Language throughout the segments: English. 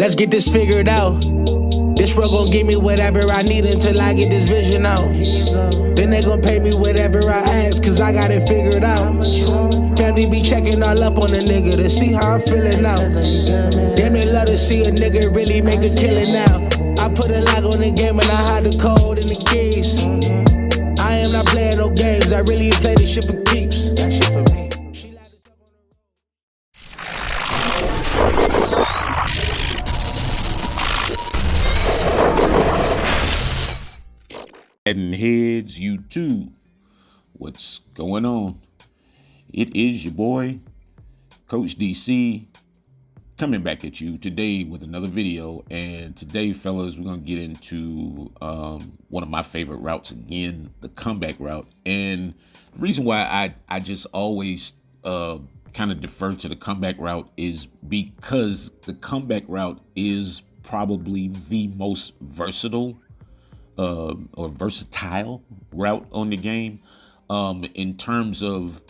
Let's get this figured out. This world gon' give me whatever I need until I get this vision out. Then they gon' pay me whatever I ask, cause I got it figured out. Family be checking all up on a nigga to see how I'm feeling now. Damn, they love to see a nigga really make a killing now. I put a lock on the game and I hide the code and the keys. I am not playing no games, I really play this shit for keeps. That shit for me. MaddenHeadz, YouTube. What's going on? It is your boy, Coach DC, coming back at you today with another video. And today, fellas, we're going to get into one of my favorite routes again, the comeback route. And the reason why I just always kind of defer to the comeback route is because the comeback route is probably the most versatile or versatile route on the game in terms of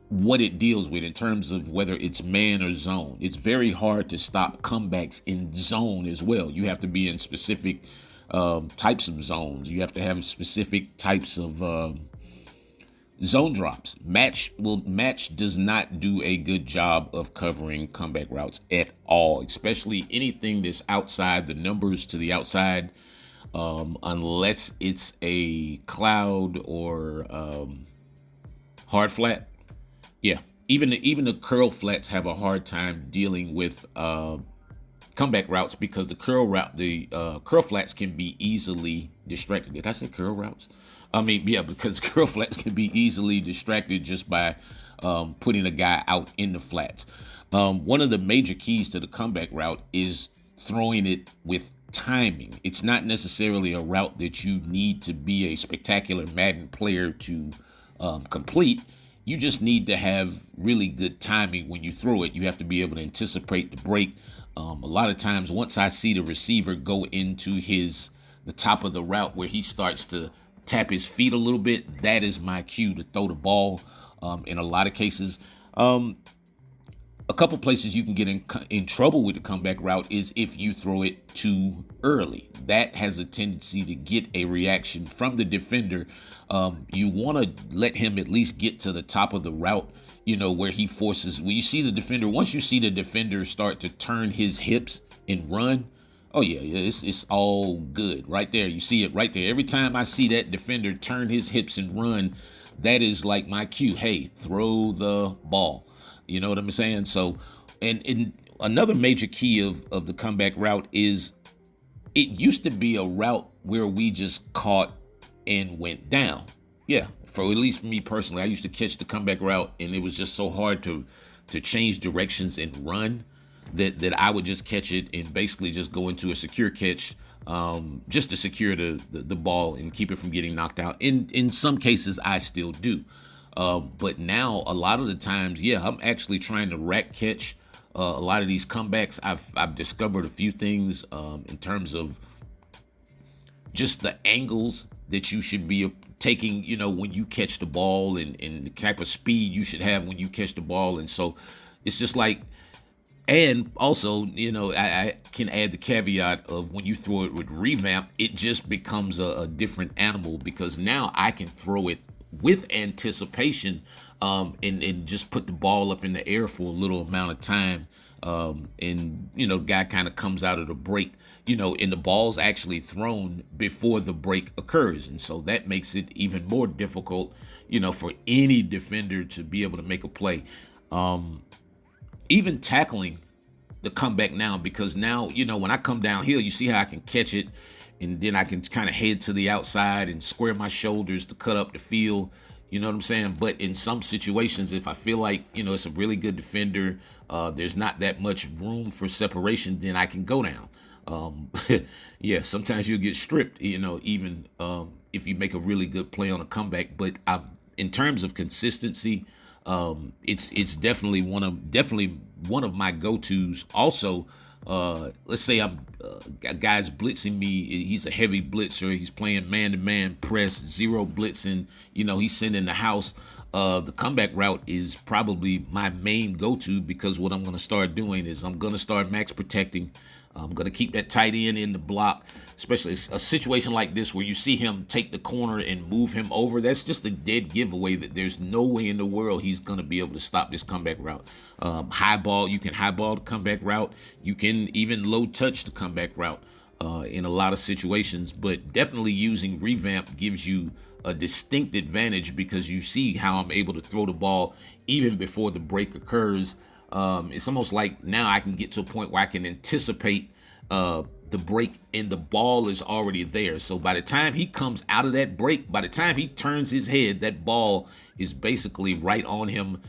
what it deals with, in terms of whether it's man or zone. It's very hard to stop comebacks in zone as well. You have to be in specific types of zones. You have to have specific types of zone drops. Match does not do a good job of covering comeback routes at all, especially anything that's outside the numbers to the outside, unless it's a cloud or hard flat. Yeah, even the curl flats have a hard time dealing with comeback routes because the curl flats can be easily distracted. Did I say curl routes? I mean, yeah, because curl flats can be easily distracted just by putting a guy out in the flats. One of the major keys to the comeback route is throwing it with timing. It's not necessarily a route that you need to be a spectacular Madden player to complete. You just need to have really good timing when you throw it. You have to be able to anticipate the break. A lot of times, once I see the receiver go into the top of the route where he starts to tap his feet a little bit, that is my cue to throw the ball. In a lot of cases, a couple places you can get in trouble with the comeback route is if you throw it too early. That has a tendency to get a reaction from the defender. You want to let him at least get to the top of the route, where he forces, when you see the defender, once you see the defender start to turn his hips and run, oh yeah, it's all good right there. You see it right there. Every time I see that defender turn his hips and run, that is like my cue. Hey, throw the ball. You know what I'm saying? So, and another major key of the comeback route is it used to be a route where we just caught and went down. Yeah, for at least for me personally, I used to catch the comeback route and it was just so hard to change directions and run that I would just catch it and basically just go into a secure catch just to secure the ball and keep it from getting knocked out. In some cases, I still do. But now a lot of the times, yeah, I'm actually trying to rack catch a lot of these comebacks. I've discovered a few things in terms of just the angles that you should be taking, when you catch the ball and the type of speed you should have when you catch the ball. And so it's just like, and also, I can add the caveat of when you throw it with revamp, it just becomes a different animal because now I can throw it with anticipation and just put the ball up in the air for a little amount of time. And guy kind of comes out of the break, and the ball's actually thrown before the break occurs. And so that makes it even more difficult, for any defender to be able to make a play. Even tackling the comeback now, because now, when I come downhill, you see how I can catch it and then I can kind of head to the outside and square my shoulders to cut up the field. You know what I'm saying? But in some situations, if I feel like, it's a really good defender, there's not that much room for separation, then I can go down. Yeah, sometimes you'll get stripped, even if you make a really good play on a comeback. But in terms of consistency, it's definitely one of my go-tos. Also, let's say a guy's blitzing me. He's a heavy blitzer. He's playing man-to-man press, zero blitzing. He's sending the house. The comeback route is probably my main go-to, because what I'm going to start doing is I'm going to start max protecting. I'm going to keep that tight end in the block, especially a situation like this where you see him take the corner and move him over. That's just a dead giveaway that there's no way in the world he's going to be able to stop this comeback route. High ball, you can high ball the comeback route. You can even low touch the comeback route in a lot of situations, but definitely using revamp gives you a distinct advantage, because you see how I'm able to throw the ball even before the break occurs. It's almost like now I can get to a point where I can anticipate the break and the ball is already there. So by the time he comes out of that break, by the time he turns his head, that ball is basically right on him,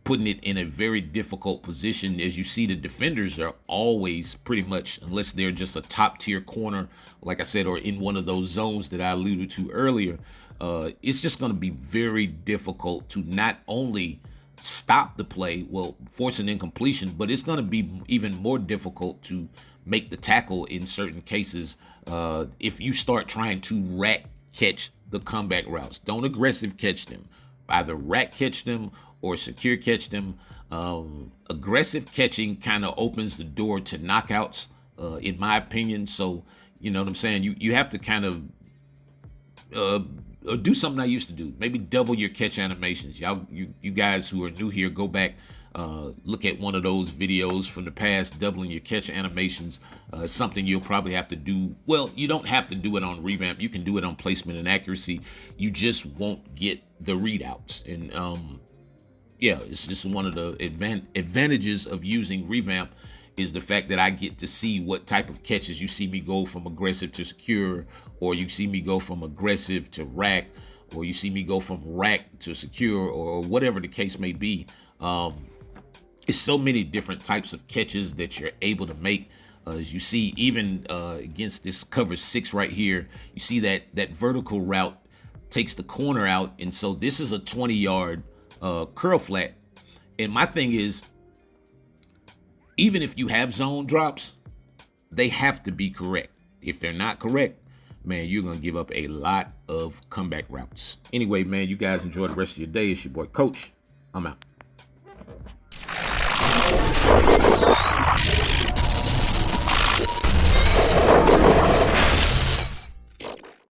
putting it in a very difficult position. As you see, the defenders are always pretty much, unless they're just a top tier corner, like I said, or in one of those zones that I alluded to earlier, it's just going to be very difficult to not only stop the play, force an incompletion, but it's going to be even more difficult to make the tackle in certain cases if you start trying to rack catch the comeback routes. Don't aggressive catch them. Either rack catch them or secure catch them. Aggressive catching kind of opens the door to knockouts, in my opinion. So, you know what I'm saying? You have to kind of do something I used to do. Maybe double your catch animations. You guys who are new here, go back, look at one of those videos from the past. Doubling your catch animations is something you'll probably have to do. Well, you don't have to do it on revamp. You can do it on placement and accuracy. You just won't get the readouts. And yeah, it's just one of the advantages of using revamp is the fact that I get to see what type of catches. You see me go from aggressive to secure, or you see me go from aggressive to rack, or you see me go from rack to secure, or whatever the case may be. It's so many different types of catches that you're able to make. As you see, even against this cover 6 right here, you see that vertical route takes the corner out. And so this is a 20-yard curl flat. And my thing is, even if you have zone drops, they have to be correct. If they're not correct, man, you're going to give up a lot of comeback routes. Anyway, man, you guys enjoy the rest of your day. It's your boy, Coach. I'm out.